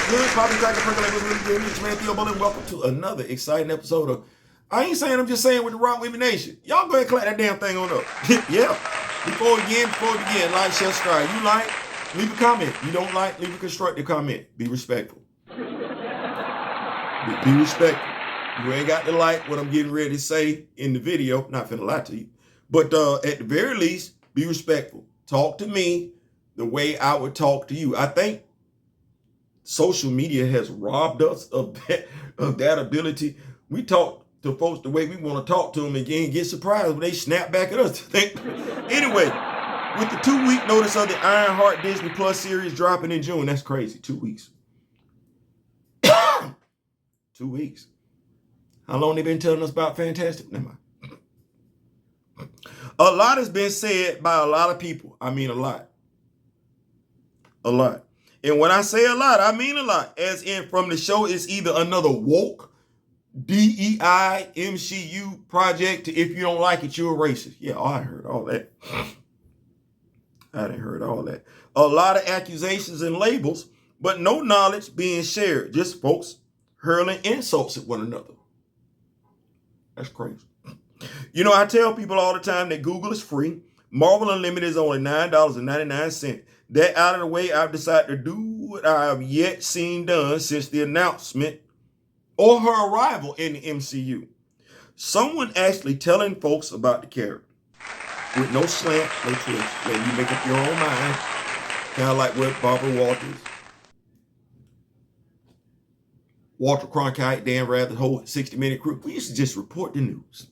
Good, Poppy Cracker Percolator, really good. It's man Theo, and welcome to another exciting episode of I ain't saying, I'm just saying with the Rock Women Nation. Y'all go ahead and clap that damn thing on up. Yeah. Before we begin, like, share, subscribe. You like, leave a comment. You don't like, leave a constructive comment. Be respectful. Be respectful. You ain't got to like what I'm getting ready to say in the video. Not finna lie to you. But at the very least, be respectful. Talk to me the way I would talk to you. I think social media has robbed us of that ability. We talk to folks the way we want to talk to them and get surprised when they snap back at us. Anyway, with the 2-week notice of the Ironheart Disney Plus series dropping in June, that's crazy. 2 weeks. 2 weeks. How long they been telling us about Fantastic? Never mind. A lot has been said by a lot of people. I mean a lot. A lot. And when I say a lot, I mean a lot. As in from the show, it's either another woke DEI MsheU Project. If you don't like it, you're a racist. Yeah, I heard all that. I didn't heard all that. A lot of accusations and labels, but no knowledge being shared. Just folks hurling insults at one another. That's crazy. You know, I tell people all the time that Google is free. Marvel Unlimited is only $9.99. That out of the way, I've decided to do what I have yet seen done since the announcement or her arrival in the MCU. Someone actually telling folks about the character with no slant, no twist. Letting you make up your own mind. Kind of like what Barbara Walter Cronkite, Dan Rather, the whole 60-minute crew. We used to just report the news.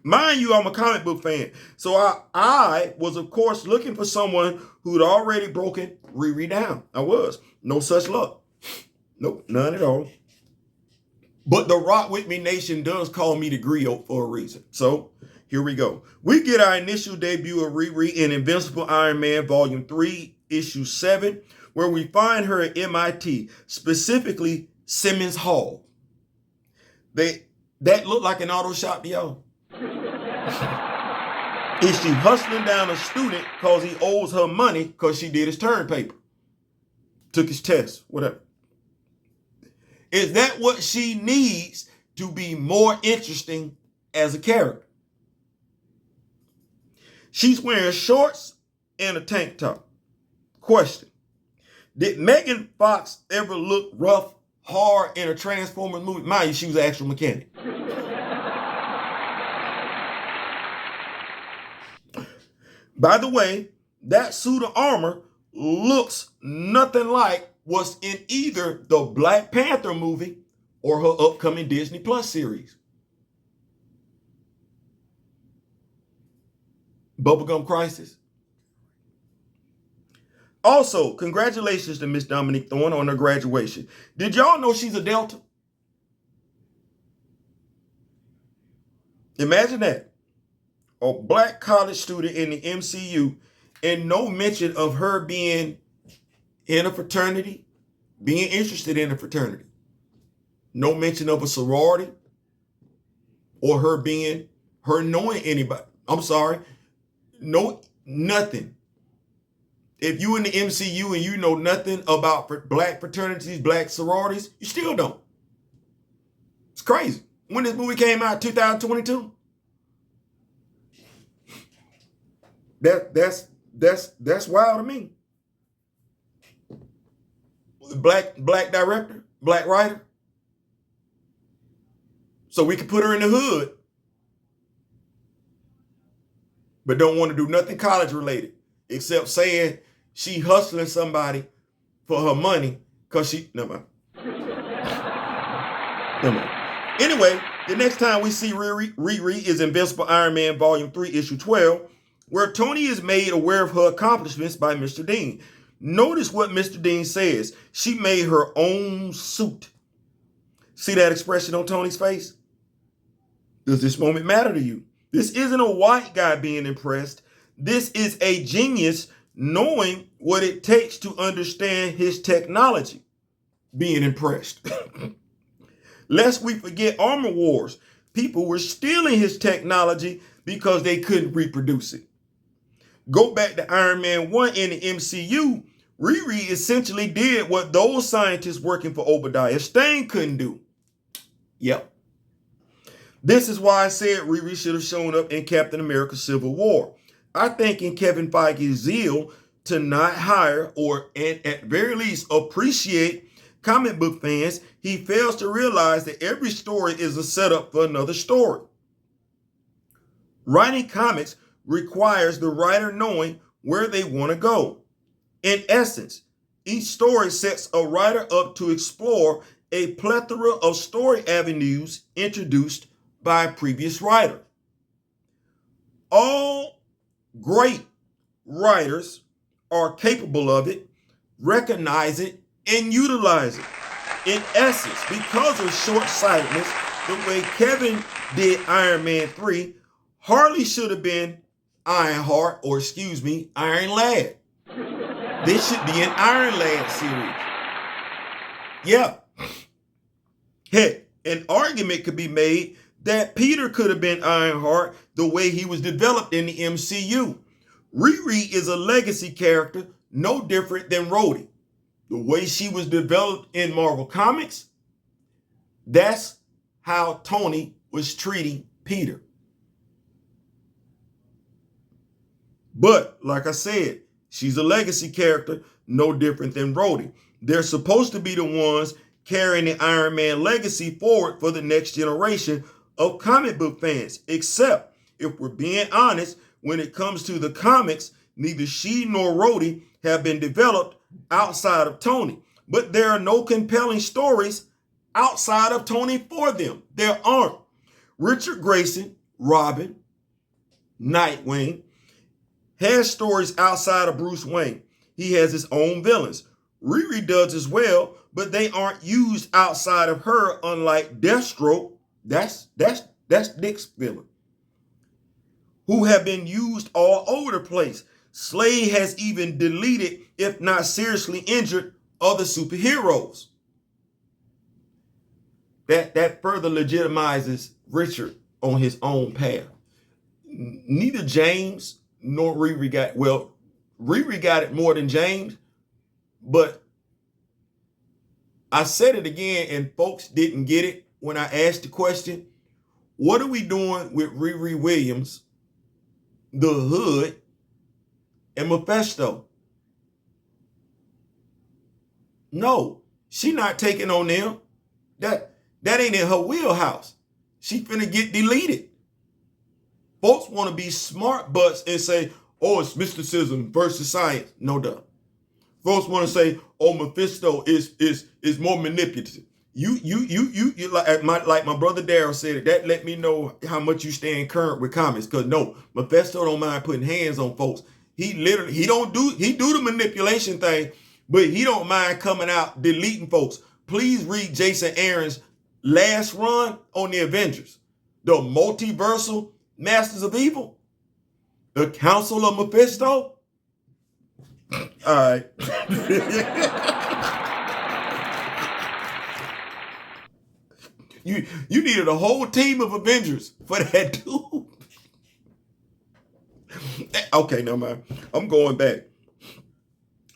Mind you, I'm a comic book fan. So I was, of course, looking for someone who'd already broken Riri down. I was. No such luck. Nope, none at all. But the Rock With Me Nation does call me the griot for a reason. So here we go. We get our initial debut of Riri in Invincible Iron Man Volume 3, Issue 7, where we find her at M.I.T, specifically Simmons Hall. That looked like an auto shop to y'all. Is she hustling down a student because he owes her money because she did his term paper? Took his test, whatever. Is that what she needs to be more interesting as a character? She's wearing shorts and a tank top. Question. Did Megan Fox ever look rough, hard in a Transformers movie? Mind you, she was an actual mechanic. By the way, that suit of armor looks nothing like what's in either the Black Panther movie or her upcoming Disney Plus series. Bubblegum Crisis. Also, congratulations to Miss Dominique Thorne on her graduation. Did y'all know she's a Delta? Imagine that. A black college student in the MCU and no mention of her being in a fraternity, being interested in a fraternity. No mention of a sorority or her knowing anybody. I'm sorry. No, nothing. If you in the MCU and you know nothing about black fraternities, black sororities, you still don't. It's crazy. When this movie came out, 2022? That's wild to me. Black director, black writer. So we could put her in the hood, but don't want to do nothing college related except saying she hustling somebody for her money because she, never mind. Anyway, the next time we see Riri is Invincible Iron Man Volume 3, Issue 12, where Tony is made aware of her accomplishments by Mr. Dean. Notice what Mr. Dean says. She made her own suit. See that expression on Tony's face? Does this moment matter to you? This isn't a white guy being impressed. This is a genius knowing what it takes to understand his technology being impressed. Lest we forget Armor Wars. People were stealing his technology because they couldn't reproduce it. Go back to Iron Man 1 in the MCU. Riri essentially did what those scientists working for Obadiah Stane couldn't do. Yep. This is why I said Riri should have shown up in Captain America Civil War. I think in Kevin Feige's zeal to not hire or at very least appreciate comic book fans, he fails to realize that every story is a setup for another story. Writing comics requires the writer knowing where they want to go. In essence, each story sets a writer up to explore a plethora of story avenues introduced by a previous writer. All great writers are capable of it, recognize it, and utilize it. In essence, because of short-sightedness, the way Kevin did Iron Man 3, Harley should have been Iron Lad. This should be an Iron Lad series. Yeah. Heck, an argument could be made that Peter could have been Ironheart the way he was developed in the MCU. Riri is a legacy character, no different than Rhodey. The way she was developed in Marvel Comics, that's how Tony was treating Peter. But, like I said, she's a legacy character, no different than Rhodey. They're supposed to be the ones carrying the Iron Man legacy forward for the next generation of comic book fans. Except, if we're being honest, when it comes to the comics, neither she nor Rhodey have been developed outside of Tony. But there are no compelling stories outside of Tony for them. There aren't. Richard Grayson, Robin, Nightwing, has stories outside of Bruce Wayne. He has his own villains. Riri does as well, but they aren't used outside of her, unlike Deathstroke. That's Dick's villain, who have been used all over the place. Slade has even deleted, if not seriously injured, other superheroes. That further legitimizes Richard on his own path. Neither James nor Riri got, well, Riri got it more than James, but I said it again and folks didn't get it when I asked the question, what are we doing with Riri Williams, the Hood, and Mephisto? No, she not taking on them. That ain't in her wheelhouse. She finna get deleted. Folks want to be smart butts and say, oh, it's mysticism versus science. No duh. Folks want to say, oh, Mephisto is more manipulative. You like my brother Daryl said it. That let me know how much you stand current with comics. Cause no, Mephisto don't mind putting hands on folks. He do the manipulation thing, but he don't mind coming out deleting folks. Please read Jason Aaron's last run on the Avengers, the multiversal Masters of Evil, the Council of Mephisto. All right. You needed a whole team of Avengers for that dude. Okay, never mind. I'm going back.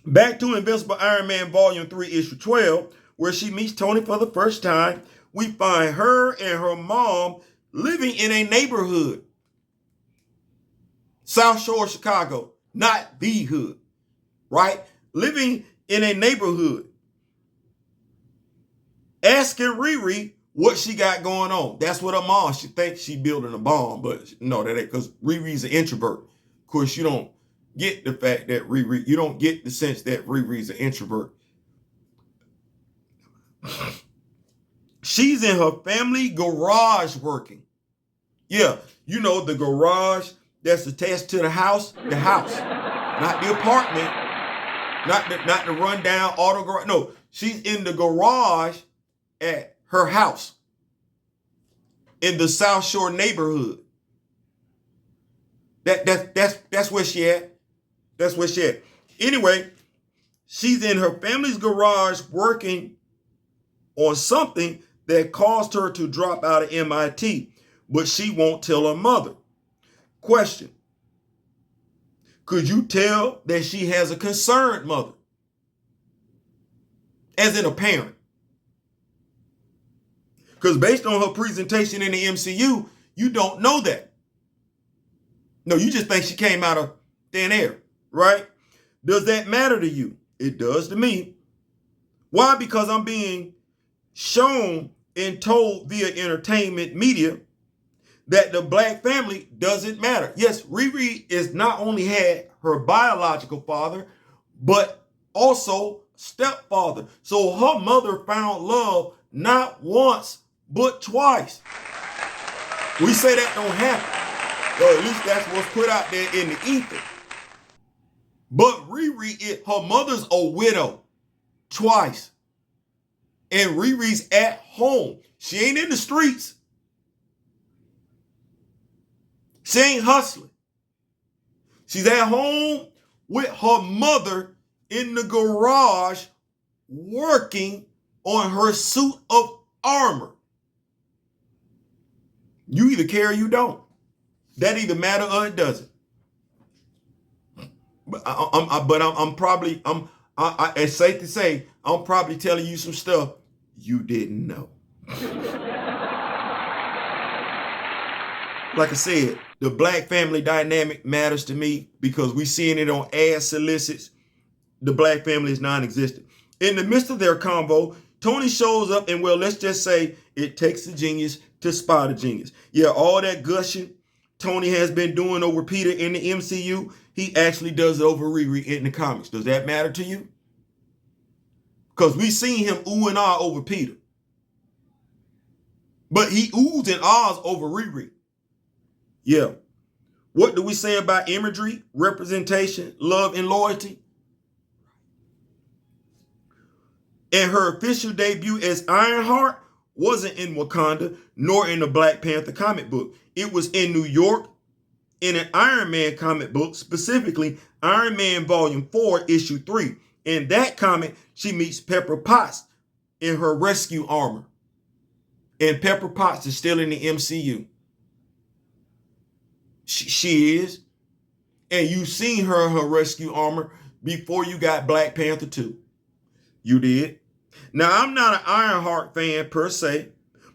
Back to Invincible Iron Man Volume 3, Issue 12, where she meets Tony for the first time. We find her and her mom living in a neighborhood. South Shore, Chicago, not the hood, right? Living in a neighborhood. Asking Riri what she got going on. That's what her mom, she thinks she building a bomb, but no, that ain't, because Riri's an introvert. Of course, you don't get the fact that you don't get the sense that Riri's an introvert. She's in her family garage working. Yeah, you know, the garage that's attached to the house, not the apartment, not the rundown auto garage. No, she's in the garage at her house in the South Shore neighborhood. That's where she at. That's where she at. Anyway, she's in her family's garage working on something that caused her to drop out of M.I.T, but she won't tell her mother. Question: could you tell that she has a concerned mother? as in a parent. Because based on her presentation in the MCU, you don't know that. No, you just think she came out of thin air, right? Does that matter to you? It does to me. Why? Because I'm being shown and told via entertainment media that the black family doesn't matter. Yes, Riri is not only had her biological father, but also stepfather. So her mother found love not once, but twice. We say that don't happen. Or at least that's what's put out there in the ether. But Riri, her mother's a widow twice. And Riri's at home. She ain't in the streets. She ain't hustling. She's at home with her mother in the garage working on her suit of armor. You either care or you don't. That either matter or it doesn't. But it's safe to say, I'm probably telling you some stuff you didn't know. Like I said, the black family dynamic matters to me because we seeing it on ad solicits. The black family is non-existent. In the midst of their convo, Tony shows up and, well, let's just say it takes a genius to spot a genius. Yeah, all that gushing Tony has been doing over Peter in the MCU, he actually does it over Riri in the comics. Does that matter to you? Because we seen him ooh and ah over Peter. But he oohs and ahs over Riri. Yeah. What do we say about imagery, representation, love, and loyalty? And her official debut as Ironheart wasn't in Wakanda, nor in the Black Panther comic book. It was in New York in an Iron Man comic book, specifically Iron Man Volume 4, Issue 3. In that comic, she meets Pepper Potts in her rescue armor. And Pepper Potts is still in the MCU. She is. And you seen her rescue armor before you got Black Panther 2. You did. Now, I'm not an Ironheart fan per se,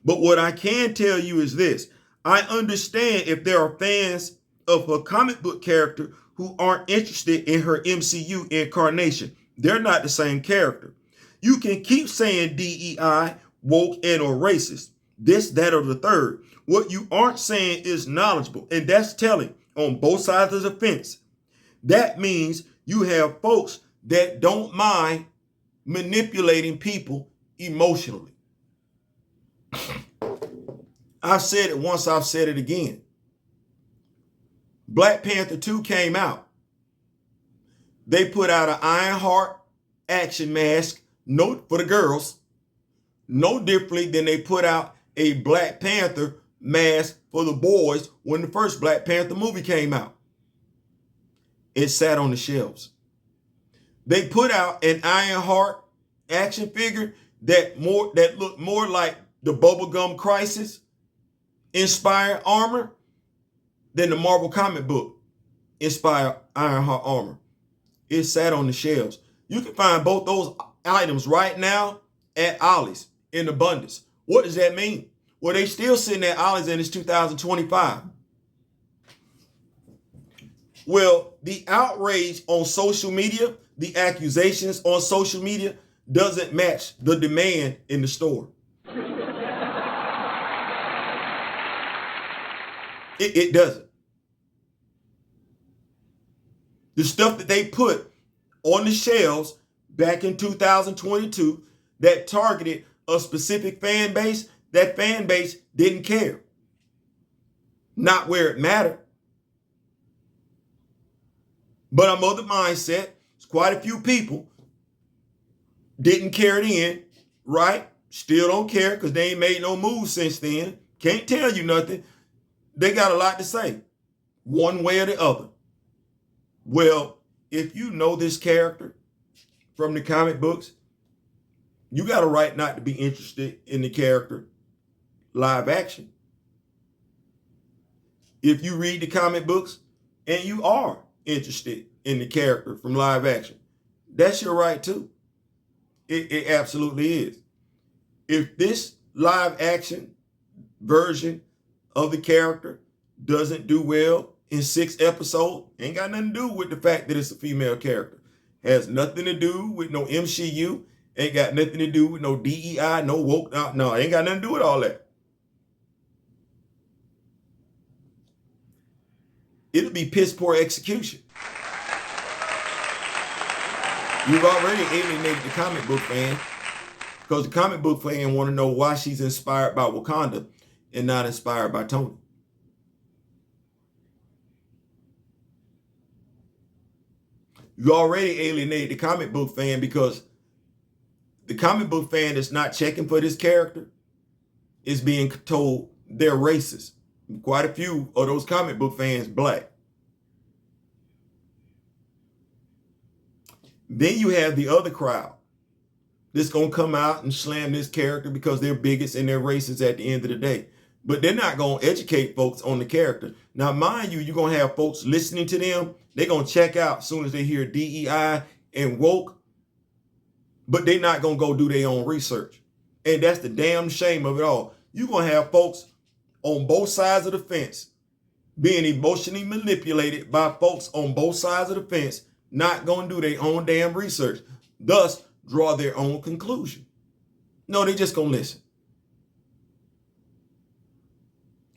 but what I can tell you is this. I understand if there are fans of her comic book character who aren't interested in her MCU incarnation. They're not the same character. You can keep saying DEI, woke, and or racist. This, that, or the third. What you aren't saying is knowledgeable, and that's telling on both sides of the fence. That means you have folks that don't mind manipulating people emotionally. I've said it once, I've said it again. Black Panther 2 came out. They put out an Ironheart action mask, note for the girls, no differently than they put out a Black Panther mask for the boys when the first Black Panther movie came out. It sat on the shelves. They put out an Ironheart action figure that looked more like the Bubblegum Crisis inspired armor than the Marvel comic book inspired Ironheart armor. It sat on the shelves. You can find both those items right now at Ollie's in abundance. What does that mean? Well, they still sitting at Ollie's and it's 2025. Well, the outrage on social media, the accusations on social media doesn't match the demand in the store. It doesn't. The stuff that they put on the shelves back in 2022 that targeted a specific fan base, that fan base didn't care. Not where it mattered. But I'm of the mindset, it's quite a few people didn't carry it in, right? Still don't care because they ain't made no moves since then. Can't tell you nothing. They got a lot to say, one way or the other. Well, if you know this character from the comic books, you got a right not to be interested in the character live action. If you read the comic books and you are interested in the character from live action, that's your right too. It absolutely is. If this live action version of the character doesn't do well in 6 episodes, ain't got nothing to do with the fact that it's a female character. Has nothing to do with no MsheU. Ain't got nothing to do with no DEI, no woke. No, ain't got nothing to do with all that. It'll be piss poor execution. You've already alienated the comic book fan, because the comic book fan want to know why she's inspired by Wakanda and not inspired by Tony. You already alienated the comic book fan, because the comic book fan that's not checking for this character is being told they're racist. Quite a few of those comic book fans black. Then you have the other crowd that's going to come out and slam this character because they're bigots and they're racist at the end of the day. But they're not going to educate folks on the character. Now, mind you, you're going to have folks listening to them. They're going to check out as soon as they hear DEI and woke, but they're not going to go do their own research. And that's the damn shame of it all. You're going to have folks on both sides of the fence being emotionally manipulated by folks on both sides of the fence, not going to do their own damn research, thus draw their own conclusion. No, they just going to listen.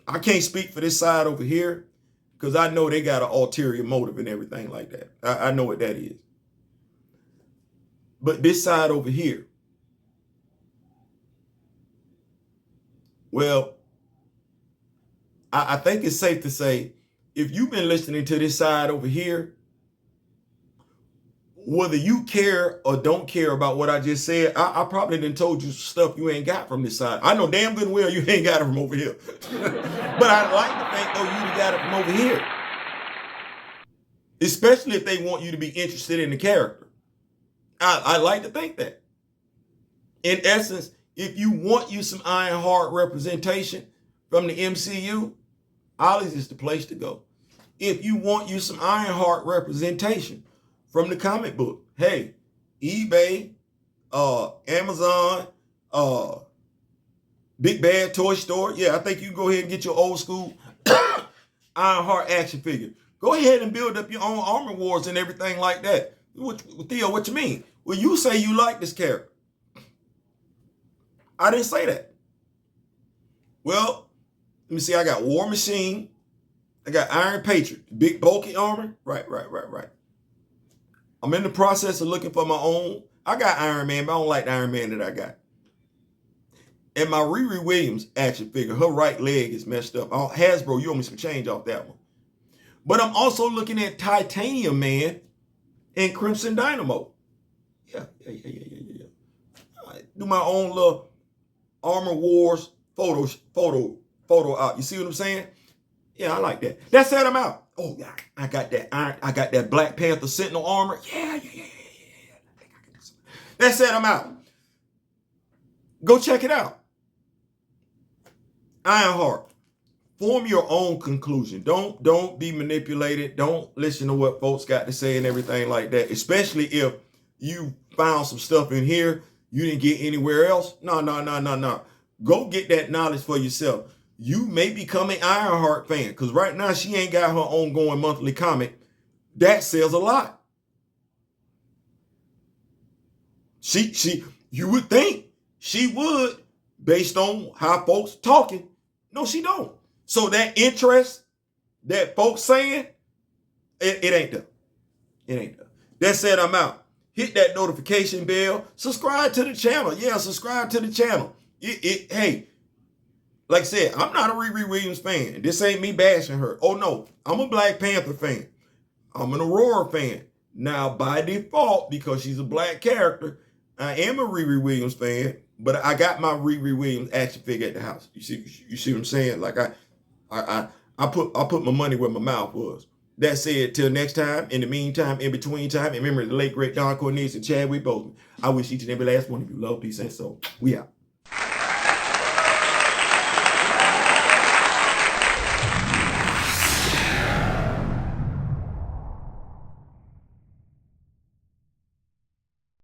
I can't speak for this side over here because I know they got an ulterior motive and everything like that. I know what that is. But this side over here, well, I think it's safe to say, if you've been listening to this side over here, whether you care or don't care about what I just said, I probably done told you stuff you ain't got from this side. I know damn good and well you ain't got it from over here. But I'd like to think, though, you got it from over here. Especially if they want you to be interested in the character. I like to think that. In essence, if you want you some Ironheart representation from the MCU, Ollie's is the place to go. If you want you some Ironheart representation from the comic book, hey, eBay, Amazon, Big Bad Toy Store. Yeah, I think you can go ahead and get your old school Ironheart action figure. Go ahead and build up your own Armor Wars and everything like that. Theo, what you mean? Well, you say you like this character. I didn't say that. Well, let me see. I got War Machine. I got Iron Patriot. Big bulky armor. Right. I'm in the process of looking for my own. I got Iron Man, but I don't like the Iron Man that I got. And my Riri Williams action figure, her right leg is messed up. Hasbro, you owe me some change off that one. But I'm also looking at Titanium Man and Crimson Dynamo. Yeah. Do my own little Armor Wars photo out. You see what I'm saying? Yeah, I like that. That set them out. Oh, yeah, I got that iron. I got that Black Panther Sentinel armor. Yeah. That set them out. Go check it out. Ironheart. Form your own conclusion. Don't be manipulated. Don't listen to what folks got to say and everything like that. Especially if you found some stuff in here you didn't get anywhere else. No. Go get that knowledge for yourself. You may become an Ironheart fan, because right now she ain't got her ongoing monthly comic. That sells a lot. You would think she would, based on how folks talking. No, she don't. So that interest that folks saying, it ain't there. It ain't there. That said, I'm out. Hit that notification bell. Subscribe to the channel. Yeah, subscribe to the channel. Hey, like I said, I'm not a Riri Williams fan. This ain't me bashing her. Oh, no. I'm a Black Panther fan. I'm an Aurora fan. Now, by default, because she's a black character, I am a Riri Williams fan, but I got my Riri Williams action figure at the house. You see what I'm saying? Like I put my money where my mouth was. That said, till next time, in the meantime, in between time, and remember the late, great Don Cornelius and Chadwick Boseman. I wish each and every last one of you love, peace, and soul. We out.